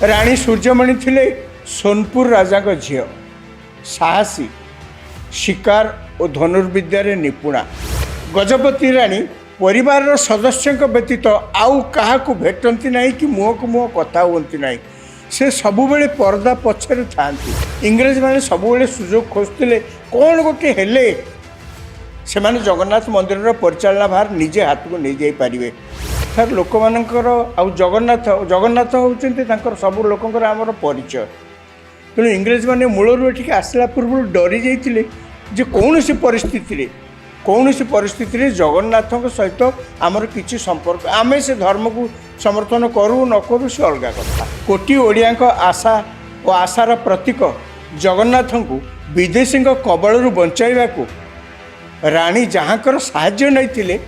राणी सूर्यमणि थिले सोनपुर राजा झील साहसी शिकार और धनुर्विद्यार निपुणा। गजपति राणी परिवार सदस्यों व्यतीत आउ क्या भेटती ना कि मुह को मुह कथा हुंती ना। से सबुबले पर्दा पछरे था। इंग्रेज मैंने सबुबले सुजोग खोजुले कौन गोटे हेले से माने जगन्नाथ मंदिर परिचालना भार निजे हाथ को नहीं जापारे। सर लोक मानकर आउ जगन्नाथ जगन्नाथ होती सब लोकर आमर परिचय। तेणु इंग्रेज मैंने मूलर ये आसला पूर्व डरी जाते जे कौन सी परिस्थिति जगन्नाथ सहित आमर किसी संपर्क आमे से धर्म को समर्थन करूँ न करूँ से अलग कथा। कोटी ओडिया आशा और आशार प्रतीक जगन्नाथ को विदेशी कबलू बचाइवा को राणी जहाँकर साहाय्य नहीं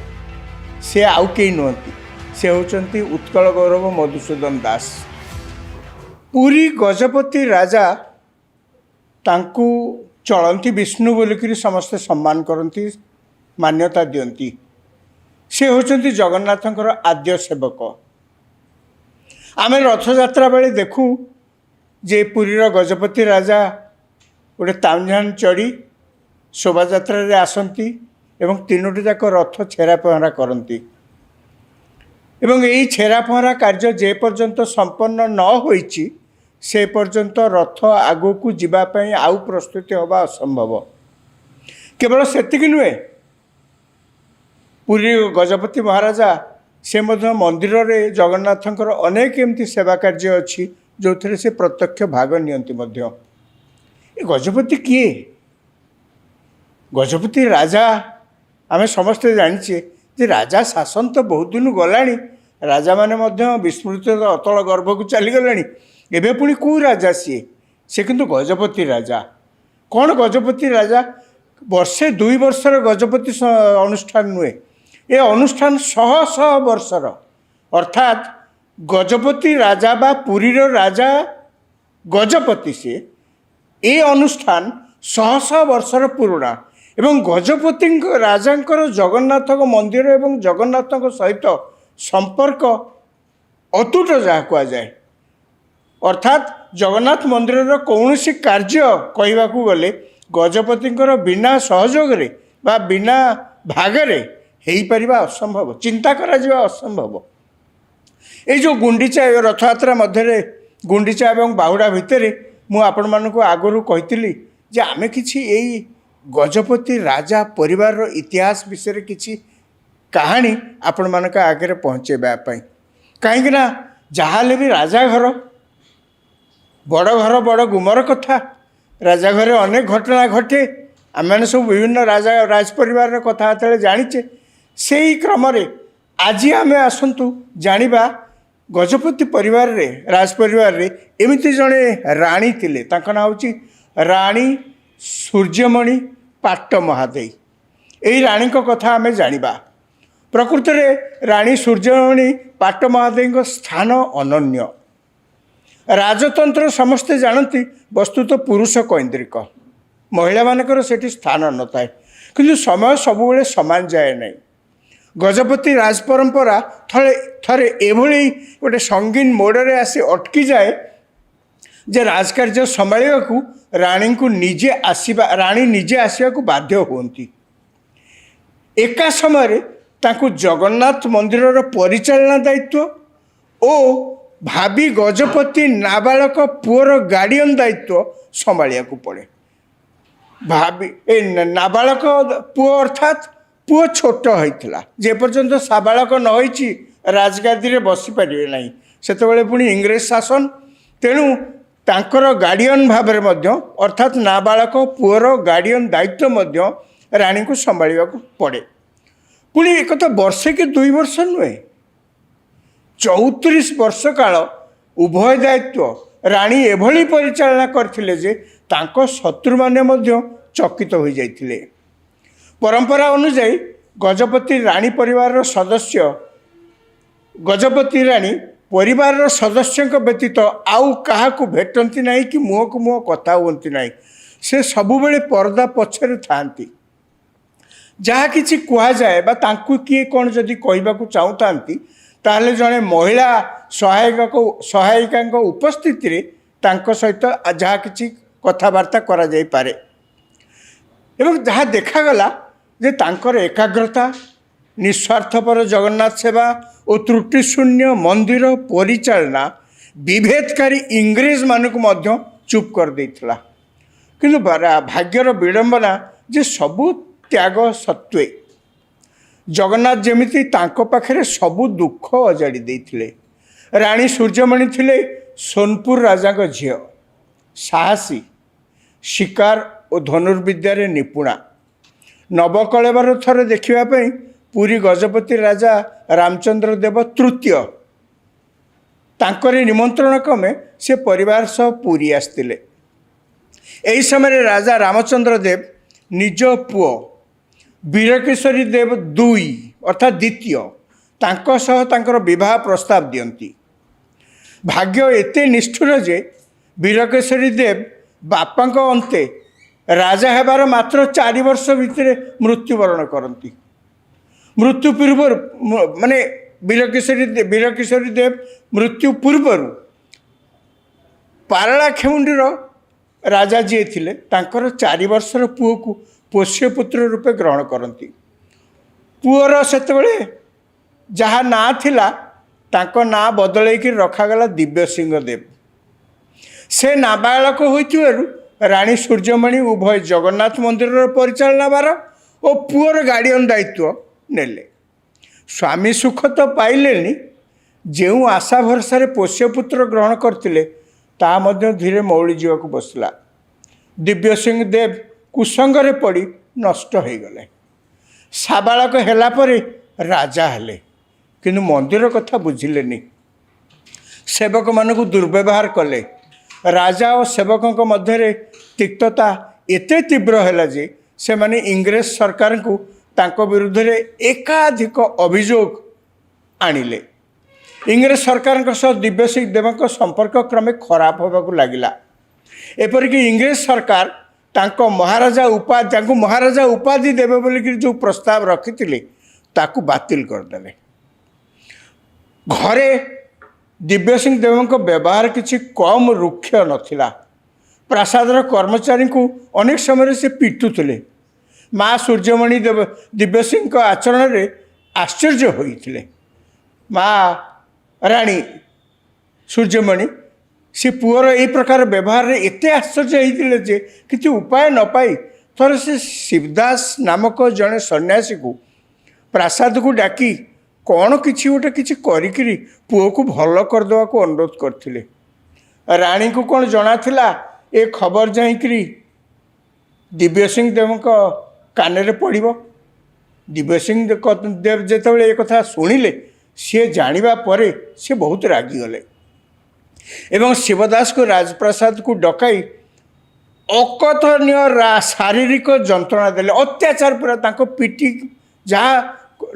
से आउ कई नुहति से होचंती उत्कल गौरव मधुसूदन दास। पुरी गजपति राजा तांकु चलती विष्णु बोलिक समस्ते सम्मान करती मान्यता दियंती। से होचंती जगन्नाथंकर आद्य सेवक। आमे रथयात्रा बेले देखू जे पुरीर गजपति राजा गोटे तामझान चढ़ी शोभायात्रा रे आसंती एवं तीनोटी जाक रथ छेरा पहरा करती एवं यही छेरा पहरा कार्य जे पर्यंत संपन्न न होईची से पर्यंत रथ आगो को जीवाई आउ प्रस्तुति होगा असंभव। केवल सेतिक नुहे पुरी गजपति महाराजा से मंदिर रे जगन्नाथंकर अनेक एमती सेवा कार्य अच्छी जो थे से प्रत्यक्ष भाग नियंती मध्य। गजपति किए गजपति राजा आमे समस्ते जानिछे जे राजा शासन तो बहुत दिन गलानी। राजा माने मध्य विस्मृत अतल गर्भ को चली गलानी। एबे पुणी कौ राजा सी किंतु गजपति राजा। कौन गजपति राजा वर्षे 2 वर्षर गजपति अनुष्ठान नुहे ये अनुष्ठान शह शह वर्षर अर्थात गजपति राजा बा पुरीर राजा गजपति से ये अनुष्ठान शह शह वर्षर पुराणा एवं गजपति राजांकर जगन्नाथ मंदिर एवं जगन्नाथ सहित संपर्क अतुट जहाँ कहुए। अर्थात जगन्नाथ मंदिर कौन सी कार्य कहवाकू गले गजपति बिना सहयोग बा बिना भागरे हो पार असंभव चिंता करा असंभव। ये जो गुंडीचा रथयात्रा मध्य गुंडीचा एवं बाहुड़ा भितर मु आपण मानक आगु कही जे आमे किछि एई गजपति राजा परिवार इतिहास विषय किछि कहानी आपण मानक आगे पहुँचेबाई। कहीं जहाँ भी राजा घर बड़ गुमर कथा राजा घरे अनेक घटना घटे। आम मैंने सब विभिन्न राजा राज परिवार कथा जानीचे से ही क्रम आज आम आसतु जानिबा गजपति परिवार रे राज परिवार रे एमिति जड़े राणी थिले तांका नाम होची राणी सूर्यमणि पाट्ट महादेई। यही राणी को कथा आम जानिबा। प्रकृत में राणी सूर्यमणि पाट्ट महादेई स्थान अनन्य। राजतंत्र समस्ते जानती वस्तुत पुरुष कैंद्रिक महिला मानकर सेठी स्थान न थाए किंतु समय सबुबले समान जाए नहीं। गजपति राज परंपरा थरे एभली गोटे संगीन मोड़े आसी अटकी जाए जे राजकार्य संभाळा को राणी को निजे आसीबा राणी निजे आसवा को बाध्य होती। एका समय तांकु जगन्नाथ मंदिर परिचालना दायित्व और भाभी गजपति नाबालक पुअर गार्डियन दायित्व संभाळा को पड़े। भाभी ए नाबालक पुओ अर्थात पुओ छोट होता जे पर्यंत साबालक न होईची राजगादी रे बसी पारिबे नहीं सेतबेले पुणी इंग्रेज शासन। तेणु तांकर गार्डियन भाबरे मध्य अर्थात नाबालक पुअर गार्डियन दायित्व मध्य राणी को संभाळा को पड़े। पुणी एक तो वर्षे कि 2 वर्ष नुहे 34 वर्ष काल उभय दायित्व राणी एभली परिचालना करथिले जे तांको शत्रु माने मध्य चकित हो जाइथिले। परंपरा अनुसार गजपति राणी परिवार सदस्य गजपति राणी परिवार सदस्यों व्यतीत आउ क्या भेटती ना कि मुह को मुह कथा हुंती ना। से सबुबले पर्दा पछरे थांती। जहाँ किसी कहुए बा तांकु किए कौन जदि कहवाकू चाहूता ताहले जड़े महिला सहायिका उपस्थिति रे तांको सहित जहाँ किसी कथबार्ता करा जाई पारे एवं जहाँ देखागला जे तांकर एकाग्रता निस्वार्थपर जगन्नाथ सेवा और त्रुटिशून्य मंदिर परिचालना विभेदकारी इंग्रेज मानक मध्य चुप कर देइथिला किंतु भाग्यर विडंबना जे सबु त्याग सत्वे जगन्नाथ जेमिति तांको पाखरे सबु दुख अजाड़ी देइथिले। रानी सूर्यमणि थिले सोनपुर राजा को झियो, साहसी, शिकार और धनुर्विद्यारे निपुणा। नवकलेवर थर देखापी पुरी गजपति राजा रामचंद्र देव तृतीय तांकरे निमंत्रण क्रमे से परिवार सह पुरी आसतिले। एही समय राजा रामचंद्र देव निज पुओ वीरकेशरी देव दुई अर्थात द्वितीय तांको सह तांकर विवाह प्रस्ताव दियंती। भाग्य एते निष्ठुर जे वीरकेशरी देव बापांक अंते राजा हेबार मात्र 4 वर्ष भितर मृत्युवरण करती। मृत्यु पूर्व माने वीरकेशरी देव मृत्यु पूर्व पारଳାଖେମୁଣ୍ଡିର राजा जी थिले तांकर 4 वर्षर पुओ को पोष्यपुत्र रूपे ग्रहण करती। पुअर सेतबेले जहाँ ना थिला तांको ना बदलैकी रखागला दिव्य सिंह देव। से नाबालक होइथिबारु रानी सूर्यमणि उभय जगन्नाथ मंदिर परिचालना बार और पुअर गार्डियन दायित्व नेले। स्वामी सुख तो पाइलेनी, जो आशा भरसा पोष्यपुत्र ग्रहण करते ता मध्य धीरे मौली जीवाक बसला। दिव्य सिंह देव कुसंगरे पड़ी नष्ट हो गले। साबालक हेला परे राजा हेले किंतु मंदिर कथा बुझिलेनी। सेवक मानक दुर्व्यवहार कले। राजा और सेवकों मध्य तिक्तता एते तीव्र है जे से माने इंग्रेज सरकार को तांको विरुद्ध रे एकाधिक अभियोग आनिले। इंग्रेज सरकार सह दिव्य सिंह देव संपर्क क्रमे खराब होगा लगिला। एपरिक इंग्रेज सरकार तांको महाराजा उपाधि देवे बोलिक जो प्रस्ताव रखी ताकू बातिल करदे। घरे दिव्य सिंह देव व्यवहार किसी कम रुक्ष नथिला। प्रासादर कर्मचारी को अनेक समय से पिटुले। माँ सूर्यमणि देव दिव्य सिंह आचरण में आश्चर्य होते। माँ रानी सूर्यमणि से पुअर यही प्रकार व्यवहार एते आश्चर्य होते जे किसी उपाय न पाई थर से शिवदास नामक जड़े सन्यासी को प्रासाद को डाकी कौन किसी गोटे किसी करी पुओ को भल करदे को अनुरोध करते। रानी को कौन जना थिला ए खबर जाकरी दिव्य सिंह देव कान पड़ो। दिव्य सिंह देव जिते ये कथा शुणिले सी जाना पर सी बहुत रागिगले एवं शिवदास को राजप्रसाद को डकाई अकथनीय शारीरिक जंत्रणा देले। अत्याचार पूरा तांको पिटी जहाँ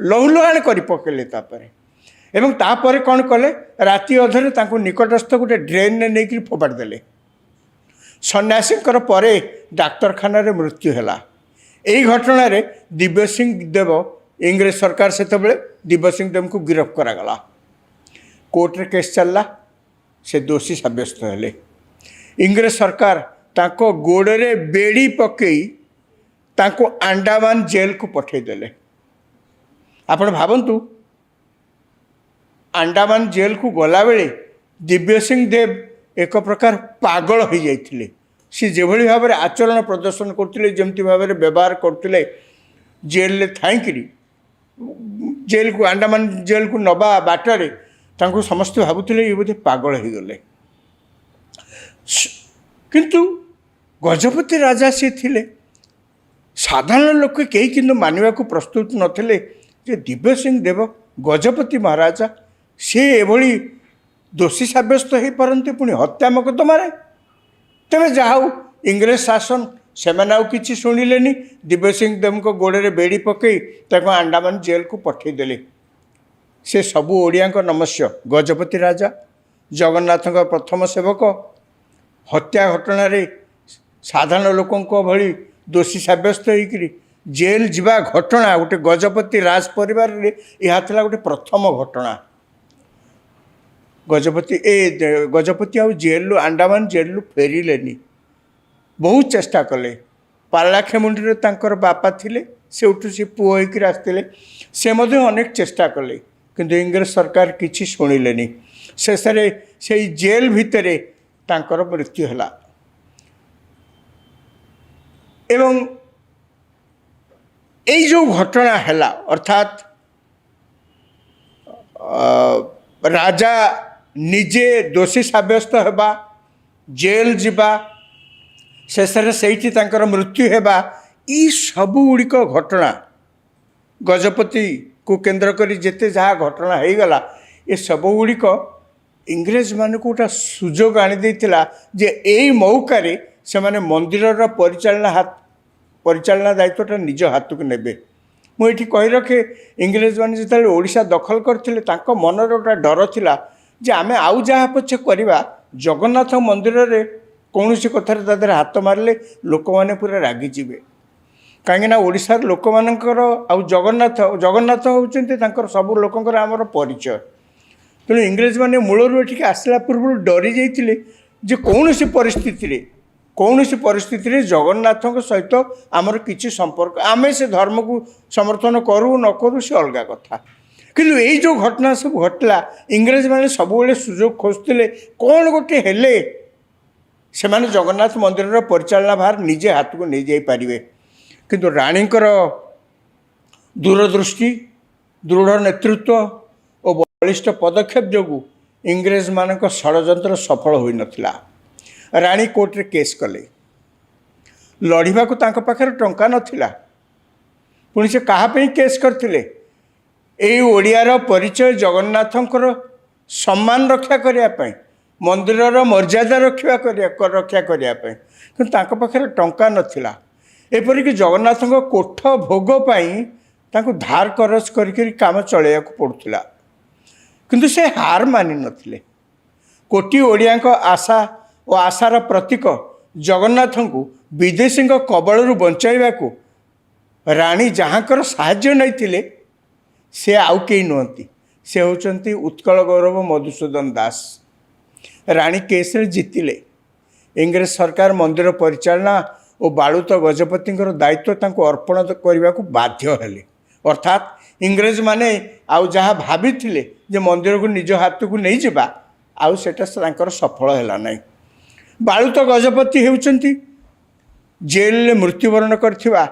लहुलुहाण कर पकेले एवं तापर कौन कले राति अधरे तांको निकटस्थ गोटे ड्रेन ने नहीं फोपाड़ देले। सन्यासी परे डाक्तरखाना रे मृत्यु हैला। यही घटना रे दिव्य सिंह देव इंग्रेज सरकार से दिव्य सिंह देव को गिरफ्त करागला। कोर्ट रे केस चलला। से दोषी सब्यस्त हेले। इंग्रेज सरकार तांको गोड़े बेड़ी पकई तांको अंडमान जेल को पठेदेले। आपण भावंतु अंडमान जेल को गला बेले दिव्य सिंह देव एक प्रकार पागल हो जाइथिले। सी जेभली भाव में आचरण प्रदर्शन करते जमती भाव में व्यवहार करते जेल ले थाईकरी जेल को अंडमान जेल को नबा बाटरे तांको समस्त भावुले ये बोधे पागल हो गले। किंतु गजपति राजा सी थिले साधारण लोक कई किंतु मानवा को प्रस्तुत नथिले जे दिव्य सिंह देव गजपति महाराजा सी एभली दोषी सब्यस्त हो पारते पुणी हत्या मकदमारे। तेरे जाऊ इंग्रेज शासन से कि शुणिले दिव्य सिंह देव को गोड़े बेड़ी पकई अंडमान जेल को पठेदेले। से सबू ओडिया नमस्य गजपति राजा जगन्नाथ प्रथम सेवक हत्या घटना रे साधारण लोकों भली दोषी सब्यस्त होकर जेल जीवा घटना गोटे गजपति राज परिवार रे यह गोटे प्रथम घटना। ଗଜପତି ଆଉ ଜେଲରୁ ଆଣ୍ଡାମାନ ଜେଲରୁ ଫେରିଲେନି। ବହୁତ ଚେଷ୍ଟା କଲେ। ପାରଳାଖେମୁଣ୍ଡିରେ ତାଙ୍କର ବାପା ଥିଲେ, ସେଉଠୁ ସେ ପୁଅ ହେଇକିରି ଆସିଥିଲେ। ସେ ମଧ୍ୟ ଅନେକ ଚେଷ୍ଟା କଲେ, କିନ୍ତୁ ଇଂରେଜ ସରକାର କିଛି ଶୁଣିଲେନି। ଶେଷରେ ସେଇ ଜେଲ ଭିତରେ ତାଙ୍କର ମୃତ୍ୟୁ ହେଲା। ଏବଂ এই ଯେଉଁ ଘଟଣା ହେଲା, ଅର୍ଥାତ୍ ରାଜା ନିଜେ ଦୋଷୀ ସାବ୍ୟସ୍ତ ହେବା, ଜେଲ ଯିବା, ଶେଷରେ ସେଇଠି ତାଙ୍କର ମୃତ୍ୟୁ ହେବା, ଏଇ ସବୁଗୁଡ଼ିକ ଘଟଣା ଗଜପତିକୁ କେନ୍ଦ୍ର କରି ଯେତେ ଯାହା ଘଟଣା ହେଇଗଲା, ଏ ସବୁଗୁଡ଼ିକ ଇଂରେଜମାନଙ୍କୁ ଗୋଟେ ସୁଯୋଗ ଆଣିଦେଇଥିଲା ଯେ ଏଇ ମୌକାରେ ସେମାନେ ମନ୍ଦିରର ପରିଚାଳନା ଦାୟିତ୍ୱଟା ନିଜ ହାତକୁ ନେବେ। ମୁଁ ଏଠି କହି ରଖେ, ଇଂରେଜମାନେ ଯେତେବେଳେ ଓଡ଼ିଶା ଦଖଲ କରିଥିଲେ, ତାଙ୍କ ମନରେ ଗୋଟେ ଡର ଥିଲା ଯେ ଆମେ ଆଉ ଯାହା ପଛେ କରିବା, ଜଗନ୍ନାଥ ମନ୍ଦିରରେ କୌଣସି କଥାରେ ତା ଦେହରେ ହାତ ମାରିଲେ ଲୋକମାନେ ପୁରା ରାଗିଯିବେ। କାହିଁକିନା ଓଡ଼ିଶାର ଲୋକମାନଙ୍କର ଆଉ ଜଗନ୍ନାଥ ହେଉଛନ୍ତି ତାଙ୍କର ସବୁ ଲୋକଙ୍କର ଆମର ପରିଚୟ। ତେଣୁ ଇଂରେଜମାନେ ମୂଳରୁ ଏଠିକି ଆସିଲା ପୂର୍ବରୁ ଡରି ଯାଇଥିଲେ ଯେ କୌଣସି ପରିସ୍ଥିତିରେ ଜଗନ୍ନାଥଙ୍କ ସହିତ ଆମର କିଛି ସମ୍ପର୍କ, ଆମେ ସେ ଧର୍ମକୁ ସମର୍ଥନ କରୁ ନ କରୁ ସେ ଅଲଗା କଥା। କିନ୍ତୁ ଏଇ ଯେଉଁ ଘଟଣା ସବୁ ଘଟିଲା, ଇଂରେଜମାନେ ସବୁବେଳେ ସୁଯୋଗ ଖୋଜୁଥିଲେ କ'ଣ ଗୋଟେ ହେଲେ ସେମାନେ ଜଗନ୍ନାଥ ମନ୍ଦିରର ପରିଚାଳନା ଭାର ନିଜେ ହାତକୁ ନେଇଯାଇପାରିବେ। କିନ୍ତୁ ରାଣୀଙ୍କର ଦୂରଦୃଷ୍ଟି, ଦୃଢ଼ ନେତୃତ୍ୱ ଓ ବଳିଷ୍ଠ ପଦକ୍ଷେପ ଯୋଗୁଁ ଇଂରେଜମାନଙ୍କ ଷଡ଼ଯନ୍ତ୍ର ସଫଳ ହୋଇନଥିଲା। ରାଣୀ କୋର୍ଟରେ କେସ୍ କଲେ। ଲଢ଼ିବାକୁ ତାଙ୍କ ପାଖରେ ଟଙ୍କା ନଥିଲା। ପୁଣି ସେ କାହା ପାଇଁ କେସ୍ କରିଥିଲେ? ଏଇ ଓଡ଼ିଆର ପରିଚୟ, ଜଗନ୍ନାଥଙ୍କର ସମ୍ମାନ ରକ୍ଷା କରିବା ପାଇଁ, ମନ୍ଦିରର ମର୍ଯ୍ୟାଦା ରକ୍ଷା କରିବା ପାଇଁ। କିନ୍ତୁ ତାଙ୍କ ପାଖରେ ଟଙ୍କା ନଥିଲା। ଏପରିକି ଜଗନ୍ନାଥଙ୍କ କୋଠ ଭୋଗ ପାଇଁ ତାଙ୍କୁ ଧାର କରଜ କରିକି କାମ ଚଳାଇବାକୁ ପଡ଼ୁଥିଲା। କିନ୍ତୁ ସେ ହାର ମାନିନଥିଲେ। କୋଟି ଓଡ଼ିଆଙ୍କ ଆଶା ଓ ଆଶାର ପ୍ରତୀକ ଜଗନ୍ନାଥଙ୍କୁ ବିଦେଶୀଙ୍କ କବଳରୁ ବଞ୍ଚାଇବାକୁ ରାଣୀ ଯାହାଙ୍କର ସାହାଯ୍ୟ ନେଇଥିଲେ, ସେ ଆଉ କେହି ନୁହନ୍ତି, ସେ ହେଉଛନ୍ତି ଉତ୍କଳ ଗୌରବ ମଧୁସୂଦନ ଦାସ। ରାଣୀ କେସ୍ରେ ଜିତିଲେ। ଇଂରେଜ ସରକାର ମନ୍ଦିର ପରିଚାଳନା ଓ ବାଳୁତ ଗଜପତିଙ୍କର ଦାୟିତ୍ୱ ତାଙ୍କୁ ଅର୍ପଣ କରିବାକୁ ବାଧ୍ୟ ହେଲେ। ଅର୍ଥାତ୍ ଇଂରେଜମାନେ ଆଉ ଯାହା ଭାବିଥିଲେ ଯେ ମନ୍ଦିରକୁ ନିଜ ହାତକୁ ନେଇଯିବା, ଆଉ ସେଟା ତାଙ୍କର ସଫଳ ହେଲା ନାହିଁ। ବାଳୁତ ଗଜପତି ହେଉଛନ୍ତି ଜେଲରେ ମୃତ୍ୟୁବରଣ କରିଥିବା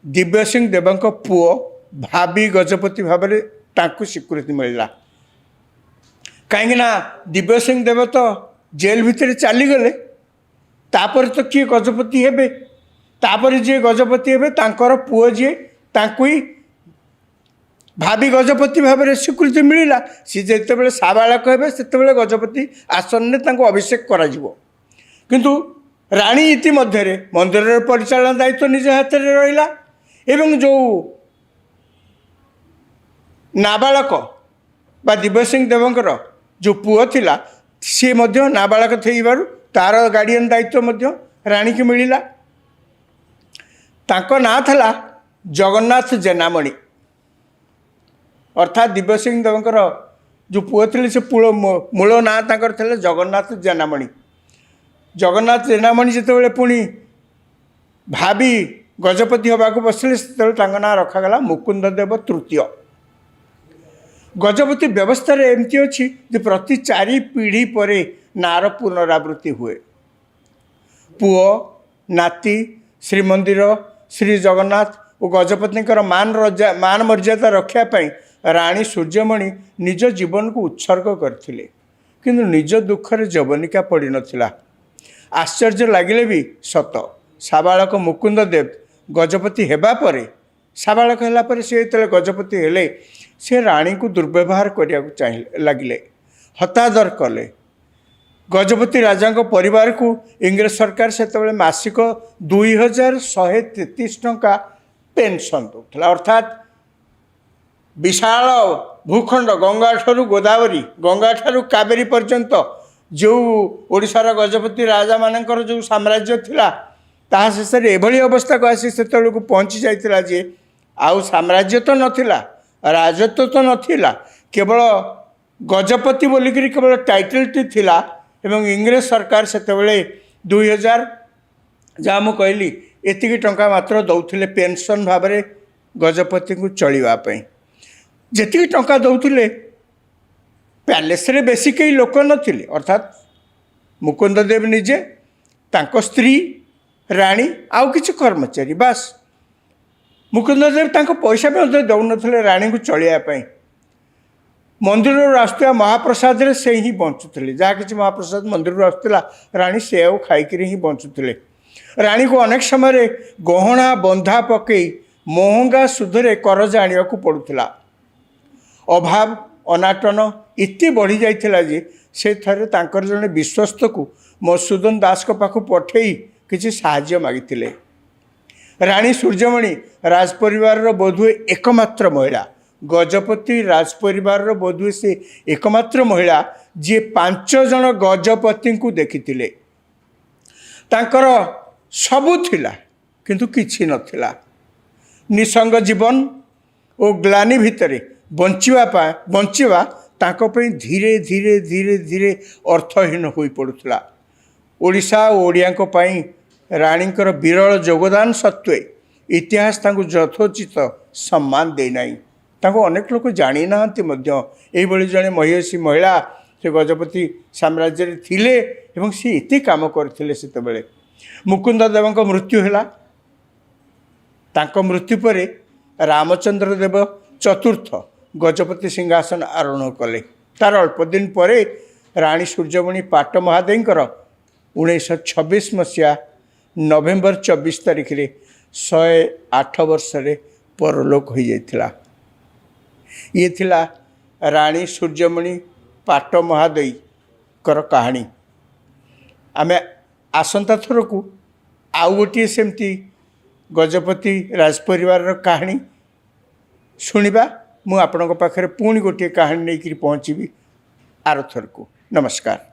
ଦିବ୍ୟସିଂହ ଦେବଙ୍କ ପୁଅ। ଭାବି ଗଜପତି ଭାବରେ ତାଙ୍କୁ ସ୍ୱୀକୃତି ମିଳିଲା। କାହିଁକିନା ଦିବ୍ୟସିଂହ ଦେବ ତ ଜେଲ ଭିତରେ ଚାଲିଗଲେ, ତାପରେ ତ କିଏ ଗଜପତି ହେବେ? ତାପରେ ଯିଏ ଗଜପତି ହେବେ ତାଙ୍କର ପୁଅ ଯିଏ, ତାଙ୍କୁ ହିଁ ଭାବି ଗଜପତି ଭାବରେ ସ୍ୱୀକୃତି ମିଳିଲା। ସେ ଯେତେବେଳେ ସାବାଳକ ହେବେ ସେତେବେଳେ ଗଜପତି ଆସନରେ ତାଙ୍କୁ ଅଭିଷେକ କରାଯିବ। କିନ୍ତୁ ରାଣୀ ଇତିମଧ୍ୟରେ ମନ୍ଦିରର ପରିଚାଳନା ଦାୟିତ୍ୱ ନିଜ ହାତରେ ରହିଲା। ଏବଂ ଯେଉଁ ନାବାଳକ ବା ଦିବ୍ୟସିଂହ ଦେବଙ୍କର ଯେଉଁ ପୁଅ ଥିଲା, ସିଏ ମଧ୍ୟ ନାବାଳକ ଥିବାରୁ ତା'ର ଗାର୍ଡ଼ିଆନ୍ ଦାୟିତ୍ୱ ମଧ୍ୟ ରାଣୀକି ମିଳିଲା। ତାଙ୍କ ନାଁ ଥିଲା ଜଗନ୍ନାଥ ଜେନାମଣି। ଅର୍ଥାତ୍ ଦିବ୍ୟସିଂହ ଦେବଙ୍କର ଯେଉଁ ପୁଅ ଥିଲେ, ସେ ମୂଳ ନାଁ ତାଙ୍କର ଥିଲା ଜଗନ୍ନାଥ ଜେନାମଣି। ଜଗନ୍ନାଥ ଜେନାମଣି ଯେତେବେଳେ ପୁଣି ଭାବି ଗଜପତି ହେବାକୁ ବସିଲେ, ସେତେବେଳେ ତାଙ୍କ ନାଁ ରଖାଗଲା ମୁକୁନ୍ଦ ଦେବ ତୃତୀୟ। ଗଜପତି ବ୍ୟବସ୍ଥାରେ ଏମିତି ଅଛି ଯେ ପ୍ରତି 4 ପିଢ଼ି ପରେ ନାଁର ପୁନରାବୃତ୍ତି ହୁଏ। ପୁଅ, ନାତି, ଶ୍ରୀମନ୍ଦିର, ଶ୍ରୀ ଜଗନ୍ନାଥ ଓ ଗଜପତିଙ୍କର ମାନ ମର୍ଯ୍ୟାଦା ରକ୍ଷା ପାଇଁ ରାଣୀ ସୂର୍ଯ୍ୟମଣି ନିଜ ଜୀବନକୁ ଉତ୍ସର୍ଗ କରିଥିଲେ। କିନ୍ତୁ ନିଜ ଦୁଃଖରେ ଯବନିକା ପଡ଼ିନଥିଲା। ଆଶ୍ଚର୍ଯ୍ୟ ଲାଗିଲେ ବି ସତ, ସାବାଳକ ମୁକୁନ୍ଦ ଦେବ ଗଜପତି ହେବା ପରେ, ସାବାଳକ ହେଲା ପରେ ସେ ଯେତେବେଳେ ଗଜପତି ହେଲେ, ସେ ରାଣୀଙ୍କୁ ଦୁର୍ବ୍ୟବହାର କରିବାକୁ ଲାଗିଲେ, ହତାଦର କଲେ। ଗଜପତି ରାଜାଙ୍କ ପରିବାରକୁ ଇଂରେଜ ସରକାର ସେତେବେଳେ ମାସିକ 2133 ଟଙ୍କା ପେନ୍ସନ୍ ଦେଉଥିଲା। ଅର୍ଥାତ୍ ବିଶାଳ ଭୂଖଣ୍ଡ, ଗଙ୍ଗାଠାରୁ ଗୋଦାବରୀ, ଗଙ୍ଗାଠାରୁ କାବେରୀ ପର୍ଯ୍ୟନ୍ତ ଯେଉଁ ଓଡ଼ିଶାର ଗଜପତି ରାଜାମାନଙ୍କର ଯେଉଁ ସାମ୍ରାଜ୍ୟ ଥିଲା, ତାହା ଶେଷରେ ଏଭଳି ଅବସ୍ଥାକୁ ଆସି ସେତେବେଳକୁ ପହଞ୍ଚି ଯାଇଥିଲା ଯେ ଆଉ ସାମ୍ରାଜ୍ୟ ତ ନଥିଲା, ରାଜତ୍ୱ ତ ନଥିଲା, କେବଳ गजपति बोलिकी केवल टाइटलटी थिला एवं इंग्रेज सरकार सेतेबेले 2000 जहाँ मुझे कहली एतिकी टंका मात्र दौले पेंशन भाव में गजपति को चलवाई जी टंका दौले पैलेस रे बेसी कई लोक नथिले अर्थात मुकुंद देव निजे तांको स्त्री राणी आउ किछि कर्मचारी बास मुकुंद देव तांको पैसा भी दौन राणी को चलवाई मंदिर आसुवा महाप्रसाद रे से ही बंचुले जहाँ किसी महाप्रसाद मंदिर आसुला राणी से खाईकि ही बंचुले राणी को अनेक समय गहना बंधा पकई महंगा सुधरे करज आने को पड़ूला अभाव अनाटन इति बढ़ी जाइथिला जे से थरे तांकर जने विश्वस्त को मधुसूदन दास को पाखु पठेई किछि साहाय्य मागिथिले। राणी सूर्यमणि राजपरिवार बोधुए एकमात्र महिला गजपति राजपरिवार बोधुए से एकमात्र महिला जी 5 जन गजपति को देखिथिले तांकर सबु थिला किंतु किछि नथिला निसंग जीवन और ग्लानि भितरे बंचिवा तांको पे धीरे धीरे धीरे धीरे अर्थहीन हो पड़ुला ओडिशा और ओडियांको पई राणीकर विरल योगदान सत्वे इतिहास तांको यथोचित सम्मान दे नाही तांको अनेक लोक जानी नांती मध्य एइबळी जणे महिषी महिला से गजपति साम्राज्य रे थिले एवं से एते काम करथिले सेतेबेले मुकुंद देवଙ୍କ मृत्यु हैला तांको मृत्यु परे रामचंद्र देव चतुर्थ गजपति सिंहासन आरोहण कले तार अल्प दिन पर राणी सूर्यमणि पाट महादेवर 1926 मसीहा नवेम्बर 24 तारिख रे 108 वर्ष रे परलोक हो जाइथिला। ये थिला राणी सूर्यमणि पाट महादेई कर कहानी। आमे आसंता थर को आउ गोटे सेमती गजपति राजपरिवार कहानी शुणा मु आपणों पाखे पुणी गोटे कहानी नहीं पहुँची आर थर को। नमस्कार।